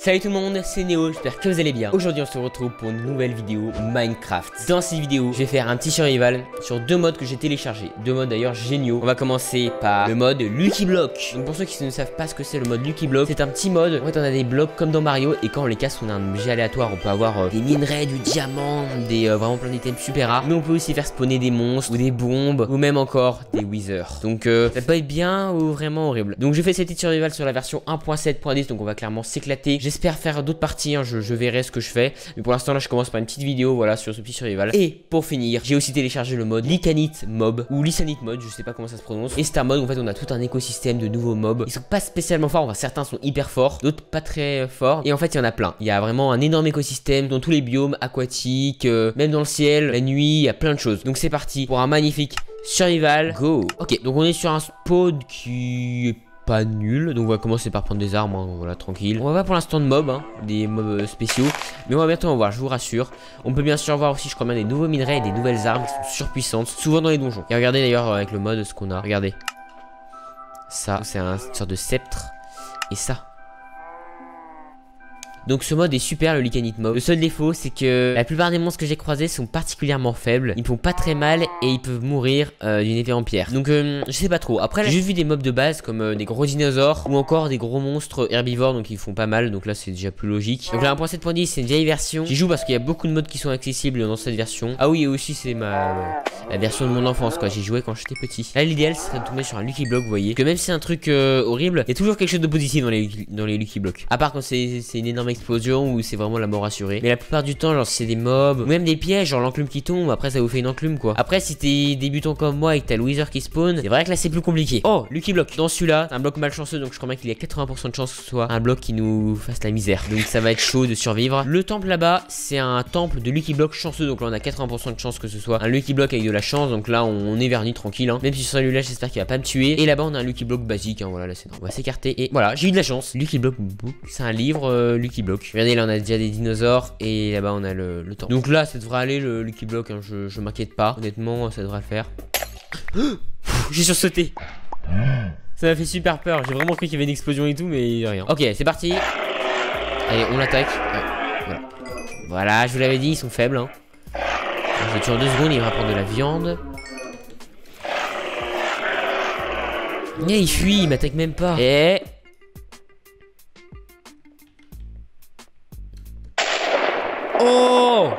Salut tout le monde, c'est Néo, j'espère que vous allez bien. Aujourd'hui on se retrouve pour une nouvelle vidéo Minecraft. Dans cette vidéo, je vais faire un petit survival sur deux modes que j'ai téléchargés. Deux modes d'ailleurs géniaux. On va commencer par le mode Lucky Block. Donc pour ceux qui ne savent pas ce que c'est le mode Lucky Block, c'est un petit mode. En fait on a des blocs comme dans Mario et quand on les casse on a un objet aléatoire. On peut avoir des minerais, du diamant, des vraiment plein d'items super rares. Mais on peut aussi faire spawner des monstres ou des bombes ou même encore des withers. Donc ça peut être bien ou vraiment horrible. Donc j'ai fait cette petite survival sur la version 1.7.10. Donc on va clairement s'éclater. J'espère faire d'autres parties, hein, je verrai ce que je fais. Mais pour l'instant là je commence par une petite vidéo, voilà, sur ce petit survival. Et pour finir, j'ai aussi téléchargé le mode Lycanite Mob ou Lysanite Mode, je sais pas comment ça se prononce. Et c'est un mode où en fait on a tout un écosystème de nouveaux mobs. Ils sont pas spécialement forts, enfin certains sont hyper forts, d'autres pas très forts. Et en fait il y en a plein. Il y a vraiment un énorme écosystème dans tous les biomes aquatiques, même dans le ciel, la nuit, il y a plein de choses. Donc c'est parti pour un magnifique survival. Go. Ok, donc on est sur un spawn qui est pas nul, donc on va commencer par prendre des armes, hein, voilà, tranquille. On va pas pour l'instant de mobs, hein, des mobs spéciaux, mais on va bientôt en voir, je vous rassure. On peut bien sûr voir aussi, je crois bien, des nouveaux minerais et des nouvelles armes qui sont surpuissantes, souvent dans les donjons. Et regardez d'ailleurs avec le mode ce qu'on a, regardez. Ça, c'est une sorte de sceptre, et ça. Donc ce mode est super, le Lycanite Mob. Le seul défaut c'est que la plupart des monstres que j'ai croisés sont particulièrement faibles. Ils font pas très mal et ils peuvent mourir d'une épée en pierre. Donc je sais pas trop. Après j'ai juste vu des mobs de base comme des gros dinosaures ou encore des gros monstres herbivores, donc ils font pas mal. Donc là c'est déjà plus logique. Donc là 1.7.10 c'est une vieille version. J'y joue parce qu'il y a beaucoup de modes qui sont accessibles dans cette version. Ah oui, et aussi c'est la version de mon enfance quoi. J'y jouais quand j'étais petit. Là l'idéal serait de tomber sur un Lucky Block, vous voyez. Que même si c'est un truc horrible, il y a toujours quelque chose de positif dans les Lucky Blocks. À part quand c'est une énorme explosion ou c'est vraiment la mort assurée. Mais la plupart du temps, genre c'est des mobs ou même des pièges, genre l'enclume qui tombe, après ça vous fait une enclume quoi. Après si t'es débutant comme moi et que t'as le wither qui spawn, c'est vrai que là c'est plus compliqué. Oh, Lucky Block. Dans celui-là, c'est un bloc malchanceux, donc je crois bien qu'il y a 80% de chance que ce soit un bloc qui nous fasse la misère. Donc ça va être chaud de survivre. Le temple là-bas, c'est un temple de Lucky Block chanceux, donc là on a 80% de chance que ce soit un Lucky Block avec de la chance. Donc là on est verni tranquille, hein. Même si sur celui-là j'espère qu'il va pas me tuer. Et là-bas on a un Lucky Block basique, hein. Voilà, là c'est on va s'écarter et voilà, j'ai eu de la chance. Lucky Block book, c'est un livre Lucky Block. Regardez, là on a déjà des dinosaures et là-bas on a le temple. Donc là ça devrait aller le Lucky Block, hein. Je m'inquiète pas, honnêtement ça devrait le faire. J'ai sursauté. Ça m'a fait super peur, j'ai vraiment cru qu'il y avait une explosion et tout, mais rien. Ok, c'est parti. Allez, on l'attaque. Ouais, voilà, je vous l'avais dit, ils sont faibles, hein. Je le tue en 2 secondes, il va prendre de la viande. Mais il fuit, il m'attaque même pas. Et... oh,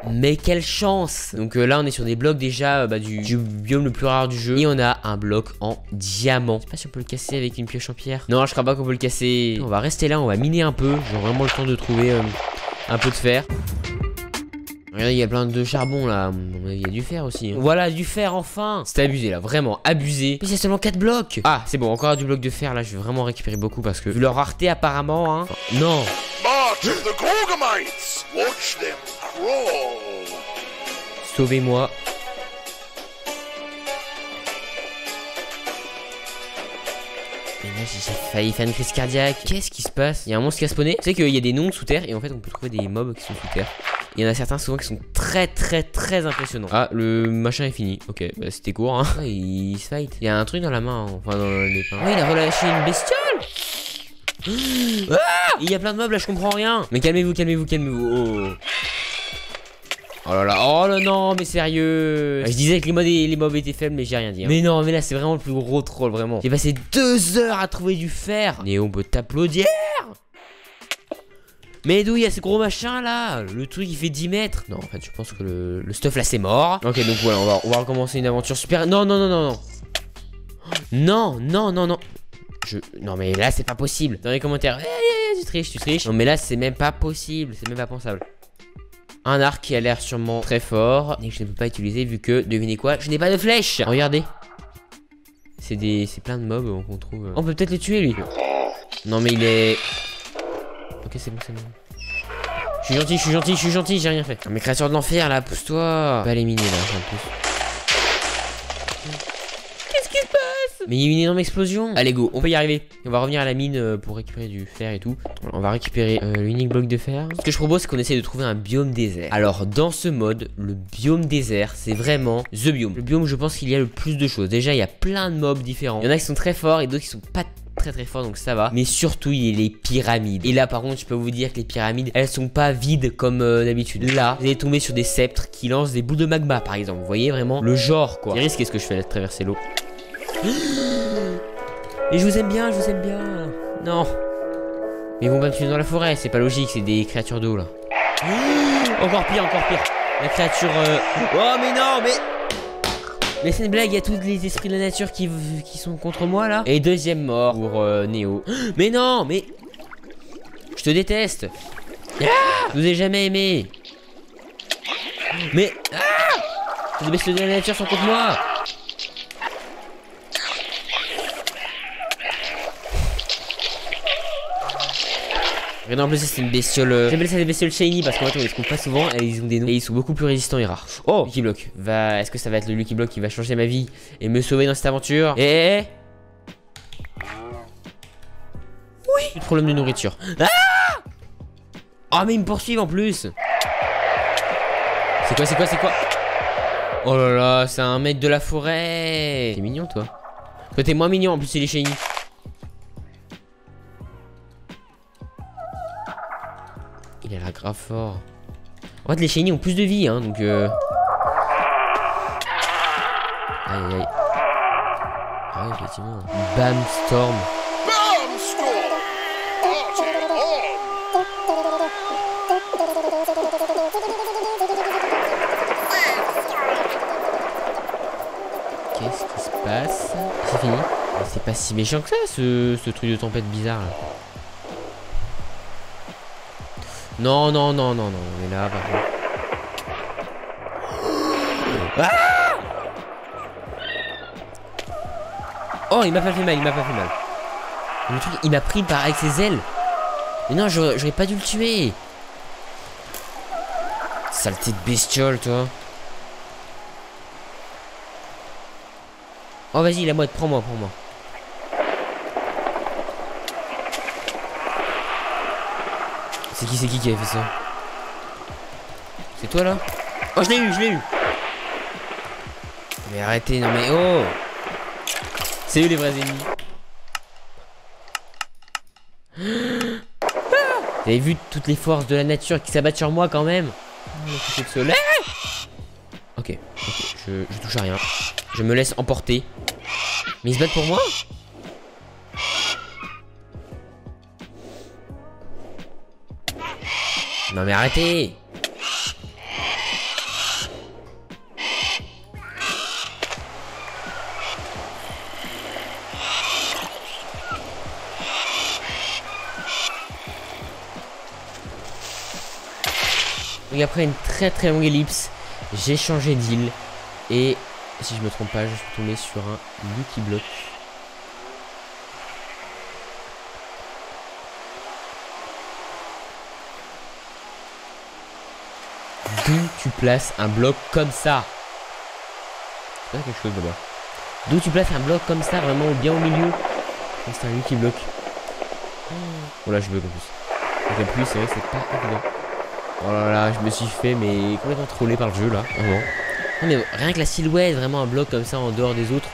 mais quelle chance. Donc là on est sur des blocs déjà du biome le plus rare du jeu. Et on a un bloc en diamant. Je sais pas si on peut le casser avec une pioche en pierre. Non, je crois pas qu'on peut le casser. On va rester là, on va miner un peu. J'ai vraiment le temps de trouver un peu de fer. Regardez, il y a plein de charbon là. Il y a du fer aussi, hein. Voilà, du fer enfin. C'est abusé là, vraiment abusé. Mais c'est seulement 4 blocs. Ah, c'est bon, encore du bloc de fer là. Je vais vraiment récupérer beaucoup parce que vu leur rareté apparemment, hein. Non. Sauvez-moi. Et là j'ai failli faire une crise cardiaque. Qu'est-ce qui se passe? Il y a un monstre qui a spawné. Tu sais qu'il y a des noms sous terre et en fait on peut trouver des mobs qui sont sous terre. Il y en a certains souvent qui sont très impressionnants. Ah, le machin est fini. Ok, bah c'était court, hein. Ouais, il se fight. Il y a un truc dans la main, hein. Enfin dans les pains. Ouais, il a relâché une bestiole. Ah, il y a plein de mobs là, je comprends rien. Mais calmez-vous. Oh. Oh là là, oh là non, mais sérieux. Je disais que les mobs étaient faibles, mais j'ai rien dit, hein. Mais non, mais là c'est vraiment le plus gros troll, vraiment. J'ai passé 2 heures à trouver du fer. Et on peut t'applaudir. Mais d'où il y a ce gros machin là? Le truc il fait 10 mètres. Non, en fait je pense que le stuff là c'est mort. Ok, donc voilà, on va recommencer une aventure super. Non. Non, mais là c'est pas possible. Dans les commentaires, tu triches. Non mais là c'est même pas possible, c'est même pas pensable. Un arc qui a l'air sûrement très fort et que je ne peux pas utiliser vu que, devinez quoi, je n'ai pas de flèche. Regardez. C'est plein de mobs qu'on trouve. On peut peut-être le tuer lui. Non mais il est... Ok, c'est bon. Je suis gentil, j'ai rien fait. Mais créature de l'enfer là, pousse-toi. On va l'éliminer là, en plus. Qu'est-ce qui se passe? Mais il y a eu une énorme explosion. Allez go, on peut y arriver. On va revenir à la mine pour récupérer du fer et tout. On va récupérer l'unique bloc de fer. Ce que je propose c'est qu'on essaie de trouver un biome désert. Alors dans ce mode, le biome désert c'est vraiment the biome. Le biome où je pense qu'il y a le plus de choses. Déjà il y a plein de mobs différents. Il y en a qui sont très forts et d'autres qui sont pas très fort, donc ça va. Mais surtout, il y a les pyramides. Et là, par contre, je peux vous dire que les pyramides, elles sont pas vides comme d'habitude. Là, vous allez tomber sur des sceptres qui lancent des boules de magma, par exemple. Vous voyez vraiment le genre, quoi. Iris, qu'est-ce que je fais là, de traverser l'eau? Et je vous aime bien, je vous aime bien. Non. Mais ils vont pas me tuer dans la forêt, c'est pas logique, c'est des créatures d'eau, là. Encore pire, encore pire. La créature... Oh, mais non, mais... Mais c'est une blague, il y a tous les esprits de la nature qui sont contre moi là. Et deuxième mort pour Néo. Mais non, mais... Je te déteste. Je vous ai jamais aimé. Mais... Les bestioles de la nature sont contre moi. Regardez, en plus c'est une bestiole, j'appelle ça des bestioles shiny parce qu'en fait on les trouve pas souvent et ils ont des noms et ils sont beaucoup plus résistants et rares. Oh, Lucky Block, est-ce que ça va être le Lucky Block qui va changer ma vie et me sauver dans cette aventure? Oui, plus de problème de nourriture. Oh mais ils me poursuivent en plus. C'est quoi? Oh là là, c'est un maître de la forêt. T'es mignon toi. Toi t'es moins mignon, en plus c'est les shiny. Il a l'air grave fort. En fait, les shiny ont plus de vie, hein, donc Aïe, aïe. Ah, ouais, effectivement. Bam Storm. Qu'est-ce qui se passe? C'est fini. C'est pas si méchant que ça, ce truc de tempête bizarre, là. Non, on est là, par contre. Oh, il m'a pas fait mal, Le truc, il m'a pris avec ses ailes. Mais non, j'aurais pas dû le tuer. Saleté de bestiole, toi. Oh, vas-y, la mode, prends-moi. C'est qui avait fait ça? C'est toi là? Oh, je l'ai eu. Mais arrêtez, non mais oh! C'est eux les vrais ennemis. Vous avez vu toutes les forces de la nature qui s'abattent sur moi quand même? Le soleil. Ok, je touche à rien. Je me laisse emporter. Mais ils se battent pour moi? Non mais arrêtez! Donc après une très longue ellipse, j'ai changé d'île et si je me trompe pas, je suis tombé sur un Lucky Block. D'où tu places un bloc comme ça? C'est pas quelque chose là-bas. D'où tu places un bloc comme ça, vraiment bien au milieu? C'est un Lucky Block. Oh là, je bug en plus. Donc en plus, c'est vrai que c'est pas évident. Oh là là, je me suis fait mais complètement trollé par le jeu là. Vraiment. Non mais rien que la silhouette, vraiment un bloc comme ça en dehors des autres.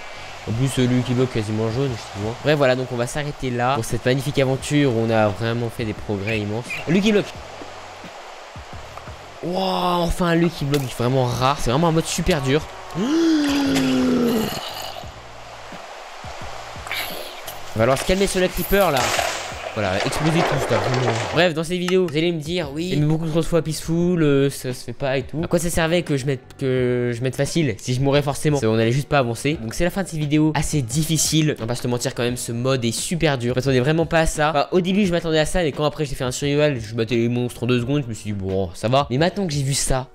En plus, le Lucky Block quasiment jaune, justement. Bref, voilà, donc on va s'arrêter là pour cette magnifique aventure où on a vraiment fait des progrès immenses. Lucky Block. Wow, enfin un Lucky Block vraiment rare. C'est vraiment un mode super dur. Il va falloir se calmer sur le creeper là. Voilà, exploser tout ça. Bref, dans cette vidéo, vous allez me dire, oui, j'ai mis beaucoup trop de fois peaceful, ça se fait pas et tout. À quoi ça servait que je mette facile si je mourrais forcément? On allait juste pas avancer. Donc c'est la fin de cette vidéo, assez difficile. On va pas se mentir quand même, ce mode est super dur. Je m'attendais vraiment pas à ça. Enfin, au début, je m'attendais à ça, mais quand après j'ai fait un survival, je battais les monstres en 2 secondes, je me suis dit, bon, ça va. Mais maintenant que j'ai vu ça,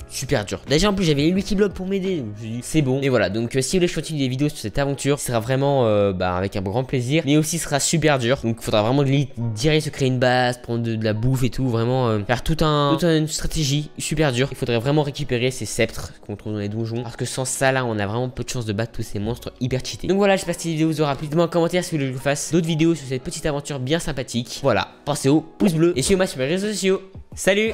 super dur. Déjà en plus j'avais les Lucky Block pour m'aider, donc je me suis dit c'est bon. Et voilà, donc si vous voulez que je continue des vidéos sur cette aventure, ce sera vraiment avec un grand plaisir. Mais aussi ce sera super dur. Donc il faudra vraiment direct se créer une base, prendre de la bouffe et tout. Vraiment faire toute une stratégie super dure. Il faudrait vraiment récupérer ces sceptres qu'on trouve dans les donjons. Parce que sans ça là on a vraiment peu de chance de battre tous ces monstres hyper cheatés. Donc voilà, j'espère que cette vidéo vous aura plu. Dites-moi en commentaire si vous voulez que je fasse d'autres vidéos sur cette petite aventure bien sympathique. Voilà, pensez au pouce bleu et suivez-moi sur mes réseaux sociaux. Salut!